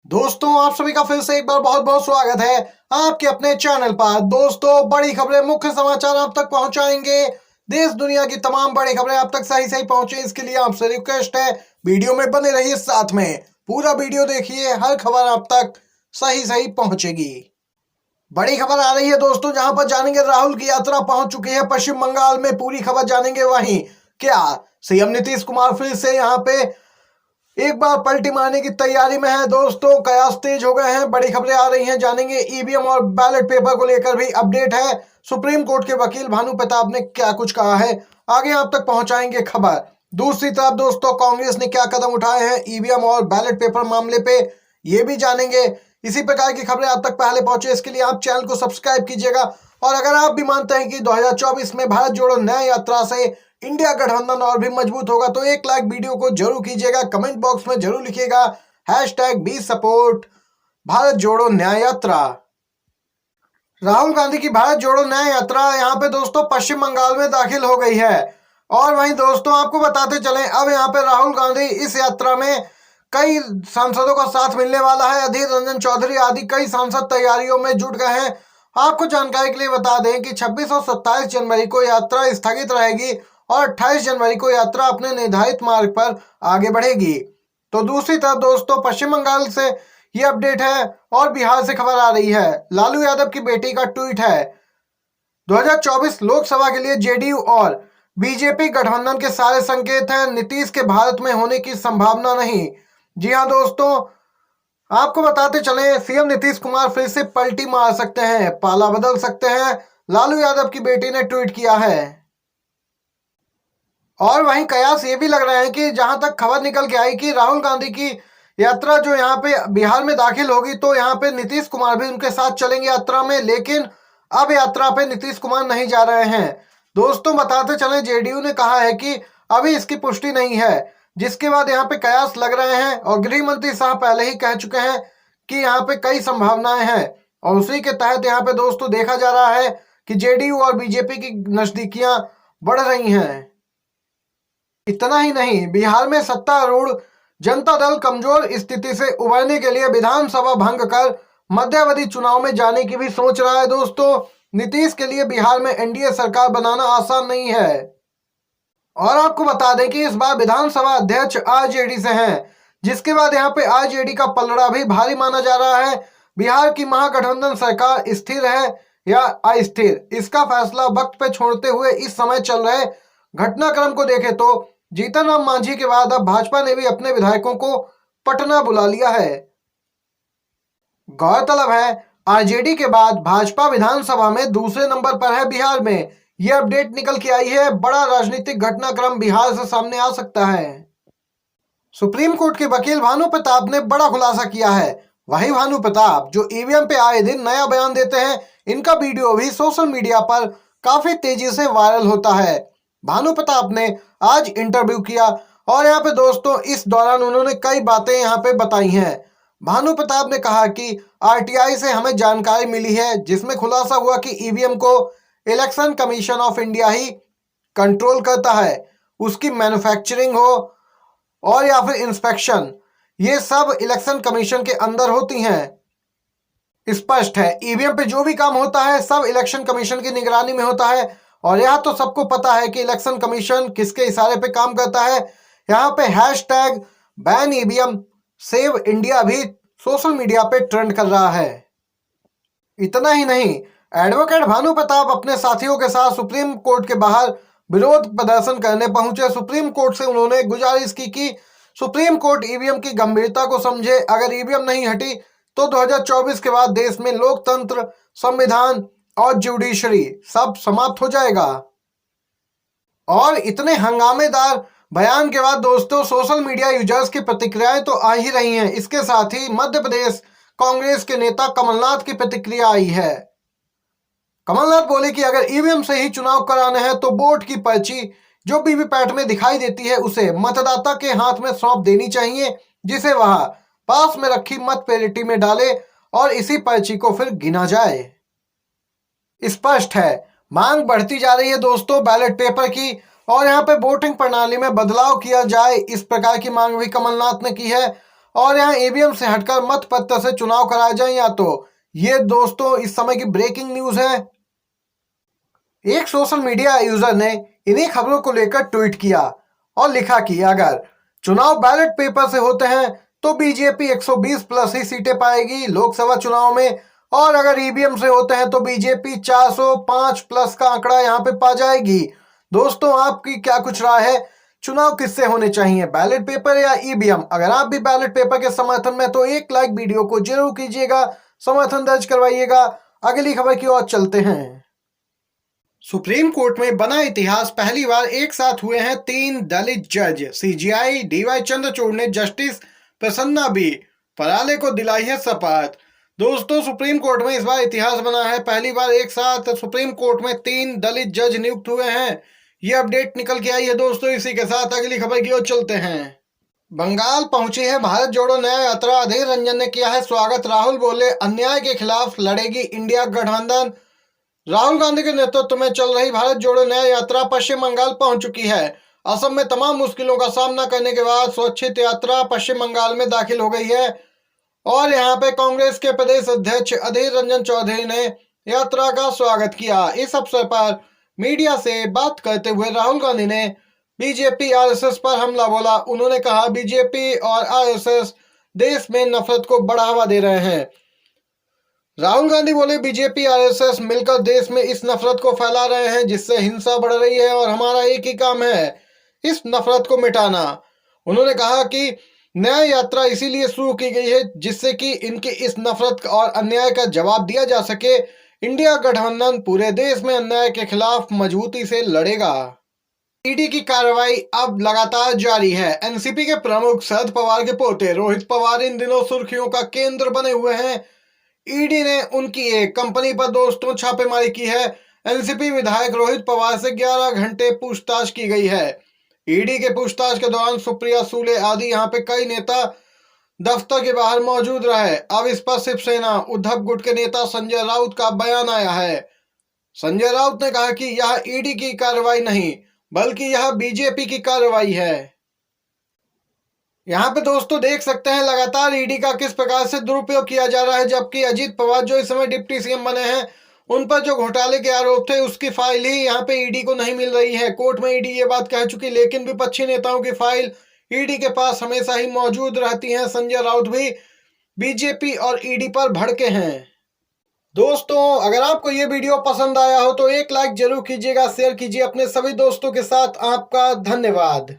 दोस्तों आप सभी का फिर से एक बार बहुत बहुत स्वागत है आपके अपने चैनल पर। दोस्तों बड़ी खबरें, मुख्य समाचार आप तक पहुंचाएंगे। देश दुनिया की तमाम बड़ी खबरें आप तक सही सही पहुंचे, इसके लिए आपसे रिक्वेस्ट है वीडियो में बने रहिए, साथ में पूरा वीडियो देखिए, हर खबर आप तक सही सही पहुंचेगी। बड़ी खबर आ रही है दोस्तों, जहां पर जानेंगे राहुल की यात्रा पहुंच चुकी है पश्चिम बंगाल में, पूरी खबर जानेंगे। वहीं क्या सीएम नीतीश कुमार फिर से यहां पे एक बार पलटी मारने की तैयारी में है। दोस्तों कयास तेज हो गए हैं, बड़ी खबरें आ रही हैं, जानेंगे। ईवीएम और बैलेट पेपर को लेकर भी अपडेट है। सुप्रीम कोर्ट के वकील भानु प्रताप ने क्या कुछ कहा है, आगे आप तक पहुंचाएंगे खबर। दूसरी तरफ दोस्तों कांग्रेस ने क्या कदम उठाए हैं ईवीएम और बैलेट पेपर मामले पे, ये भी जानेंगे। इसी प्रकार की खबरें आप तक पहले पहुंचे, इसके लिए आप चैनल को सब्सक्राइब कीजिएगा। और अगर आप भी मानते हैं कि 2024 में भारत जोड़ो न्याय यात्रा से इंडिया गठबंधन और भी मजबूत होगा, तो एक लाइक वीडियो को जरूर कीजिएगा, कमेंट बॉक्स में जरूर लिखिएगा #बी सपोर्ट भारत जोड़ो न्याय यात्रा। राहुल गांधी की भारत जोड़ो न्याय यात्रा यहाँ पे दोस्तों पश्चिम बंगाल में दाखिल हो गई है। और वहीं दोस्तों आपको बताते चलें, अब यहाँ पे राहुल गांधी इस यात्रा में कई सांसदों का साथ मिलने वाला है। अधीर रंजन चौधरी आदि कई सांसद तैयारियों में जुट गए हैं। आपको जानकारी के लिए बता दें कि 26 और 27 जनवरी को यात्रा स्थगित रहेगी और 28 जनवरी को यात्रा अपने निर्धारित मार्ग पर आगे बढ़ेगी। तो दूसरी तरफ दोस्तों पश्चिम बंगाल से ये अपडेट है और बिहार से खबर आ रही है। लालू यादव की बेटी का ट्वीट है, 2024 लोकसभा के लिए जेडीयू और बीजेपी गठबंधन के सारे संकेत हैं, नीतीश के भारत में होने की संभावना नहीं। जी हाँ दोस्तों, आपको बताते चले सीएम नीतीश कुमार फिर से पलटी मार सकते हैं, पाला बदल सकते हैं, लालू यादव की बेटी ने ट्वीट किया है। और वहीं कयास ये भी लग रहे हैं कि जहां तक खबर निकल के आई कि राहुल गांधी की यात्रा जो यहाँ पे बिहार में दाखिल होगी, तो यहाँ पे नीतीश कुमार भी उनके साथ चलेंगे यात्रा में। लेकिन अब यात्रा पे नीतीश कुमार नहीं जा रहे हैं। दोस्तों बताते चले जेडीयू ने कहा है कि अभी इसकी पुष्टि नहीं है, जिसके बाद यहाँ पे कयास लग रहे हैं। और गृह मंत्री साहब पहले ही कह चुके हैं कि यहाँ पे कई संभावनाएं हैं, और उसी के तहत यहाँ पे दोस्तों देखा जा रहा है कि जेडीयू और बीजेपी की नजदीकियां बढ़ रही हैं। इतना ही नहीं, बिहार में सत्तारूढ़ जनता दल कमजोर स्थिति से उबरने के लिए विधानसभा भंग कर मध्यावधि चुनाव में जाने की भी सोच रहा है। दोस्तों नीतीश के लिए बिहार में एनडीए सरकार बनाना आसान नहीं है। और आपको बता दें कि इस बार विधानसभा अध्यक्ष आरजेडी से हैं, जिसके बाद यहाँ पे आरजेडी का पलड़ा भी भारी माना जा रहा है। बिहार की महागठबंधन सरकार स्थिर है या अस्थिर, इसका फैसला वक्त पे छोड़ते हुए इस समय चल रहे घटनाक्रम को देखें तो जीतन राम मांझी के बाद अब भाजपा ने भी अपने विधायकों को पटना बुला लिया है। गौरतलब है आरजेडी के बाद भाजपा विधानसभा में दूसरे नंबर पर है बिहार में। यह अपडेट निकल के आई है, बड़ा राजनीतिक घटनाक्रम बिहार से सामने आ सकता है। सुप्रीम कोर्ट के वकील भानु प्रताप ने बड़ा खुलासा किया है। वही भानु प्रताप जो ईवीएम पे आए दिन नया बयान देते हैं, इनका वीडियो भी सोशल मीडिया पर काफी तेजी से वायरल होता है। भानु प्रताप ने आज इंटरव्यू किया और यहाँ पे दोस्तों इस दौरान उन्होंने कई बातें यहाँ पे बताई हैं। भानु प्रताप ने कहा कि आरटीआई से हमें जानकारी मिली है, जिसमें खुलासा हुआ कि ईवीएम को election commission of India he control करता है। उसकी मैन्युफैक्चरिंग हो और या फिर इंस्पेक्शन, ये सब इलेक्शन कमीशन के अंदर होती हैं। स्पष्ट है ईवीएम पे जो भी काम होता है सब इलेक्शन कमीशन की निगरानी में होता है। और यह तो सबको पता है कि इलेक्शन कमीशन किसके इशारे पे काम करता है। यहाँ पे #बैन ईवीएम सेव इंडिया भी सोशल मीडिया पे ट्रेंड कर रहा है। इतना ही नहीं, एडवोकेट भानु प्रताप अपने साथियों के साथ सुप्रीम कोर्ट के बाहर विरोध प्रदर्शन करने पहुंचे। सुप्रीम कोर्ट से उन्होंने गुजारिश की कि सुप्रीम कोर्ट ईवीएम की गंभीरता को समझे। अगर ईवीएम नहीं हटी तो 2024 के बाद देश में लोकतंत्र, संविधान और जुडिशरी सब समाप्त हो जाएगा। और इतने हंगामेदार बयान के बाद दोस्तों सोशल मीडिया यूजर्स की प्रतिक्रियाएं तो आ ही रही हैं। इसके साथ ही मध्य प्रदेश कांग्रेस के नेता कमलनाथ की प्रतिक्रिया आई है। कमलनाथ बोले कि अगर ईवीएम से ही चुनाव कराने हैं तो वोट की पर्ची जो वीवीपैट में दिखाई देती है उसे मतदाता के हाथ में सौंप देनी चाहिए, जिसे वह पास में रखी मत पेटी में डाले और इसी पर्ची को फिर गिना जाए। स्पष्ट है मांग बढ़ती जा रही है दोस्तों बैलेट पेपर की, और यहाँ पे वोटिंग प्रणाली में बदलाव किया जाए, इस प्रकार की मांग भी कमलनाथ ने की है। और यहाँ ईवीएम से हटकर मत पत्र से चुनाव कराए जाए या तो। ये दोस्तों इस समय की ब्रेकिंग न्यूज है। एक सोशल मीडिया यूजर ने इन्हीं खबरों को लेकर ट्वीट किया और लिखा कि अगर चुनाव बैलेट पेपर से होते हैं तो बीजेपी 120 प्लस ही सीटें पाएगी लोकसभा चुनाव में, और अगर ईवीएम से होते हैं तो बीजेपी 405 प्लस का आंकड़ा यहां पे पा जाएगी। दोस्तों आपकी क्या कुछ राय है, चुनाव किससे होने चाहिए, बैलेट पेपर या ईवीएम? अगर आप भी बैलेट पेपर के समर्थन में तो एक लाइक वीडियो को जरूर कीजिएगा, समर्थन दर्ज करवाइएगा। अगली खबर की ओर चलते हैं। सुप्रीम कोर्ट में बना इतिहास, पहली बार एक साथ हुए हैं 3 दलित जज। सीजेआई डीवाई चंद्रचूड़ ने जस्टिस प्रसन्ना बी पराले को दिलाई है शपथ। दोस्तों सुप्रीम कोर्ट में इस बार इतिहास बना है, पहली बार एक साथ सुप्रीम कोर्ट में 3 दलित जज नियुक्त हुए हैं। ये अपडेट निकल के आई है दोस्तों। इसी के साथ अगली खबर की ओर चलते हैं। बंगाल पहुंची है भारत जोड़ो न्याय यात्रा, अधीर रंजन ने किया है स्वागत। राहुल बोले अन्याय के खिलाफ लड़ेगी इंडिया गठबंधन। राहुल गांधी के नेतृत्व में चल रही भारत जोड़ो न्याय यात्रा पश्चिम बंगाल पहुंच चुकी है। असम में तमाम मुश्किलों का सामना करने के बाद स्वैच्छिक यात्रा पश्चिम बंगाल में दाखिल हो गई है और यहां पे कांग्रेस के प्रदेश अध्यक्ष अधीर रंजन चौधरी ने यात्रा का स्वागत किया। इस अवसर पर मीडिया से बात करते हुए राहुल गांधी ने बीजेपी आरएसएस पर हमला बोला। उन्होंने कहा बीजेपी और आरएसएस देश में नफरत को बढ़ावा दे रहे हैं। राहुल गांधी बोले बीजेपी आरएसएस मिलकर देश में इस नफरत को फैला रहे हैं जिससे हिंसा बढ़ रही है और हमारा एक ही काम है इस नफरत को मिटाना। उन्होंने कहा कि न्याय यात्रा इसीलिए शुरू की गई है जिससे कि इनकी इस नफरत और अन्याय का जवाब दिया जा सके। इंडिया गठबंधन पूरे देश में अन्याय के खिलाफ मजबूती से लड़ेगा। ईडी की कार्रवाई अब लगातार जारी है। एनसीपी के प्रमुख शरद पवार के पोते रोहित पवार इन दिनों सुर्खियों का केंद्र बने हुए हैं। ईडी ने उनकी एक कंपनी पर दोस्तों छापेमारी की है। एनसीपी विधायक रोहित पवार से 11 घंटे पूछताछ की गई है। ईडी के पूछताछ के दौरान सुप्रिया सूले आदि यहां पे कई नेता दफ्तर के बाहर मौजूद रहे। अब इस पर शिवसेना उद्धव गुट के नेता संजय राउत का बयान आया है। संजय राउत ने कहा कि यह ईडी की कार्रवाई नहीं बल्कि यह बीजेपी की कार्रवाई है। यहाँ पे दोस्तों देख सकते हैं लगातार ईडी का किस प्रकार से दुरुपयोग किया जा रहा है, जबकि अजीत पवार जो इस समय डिप्टी सीएम बने हैं उन पर जो घोटाले के आरोप थे उसकी फाइल ही यहाँ पे ईडी को नहीं मिल रही है। कोर्ट में ईडी ये बात कह चुकी, लेकिन विपक्षी नेताओं की फाइल ईडी के पास हमेशा ही मौजूद रहती है। संजय राउत भी बीजेपी और ईडी पर भड़के हैं। दोस्तों अगर आपको ये वीडियो पसंद आया हो तो एक लाइक जरूर कीजिएगा, शेयर कीजिए अपने सभी दोस्तों के साथ। आपका धन्यवाद।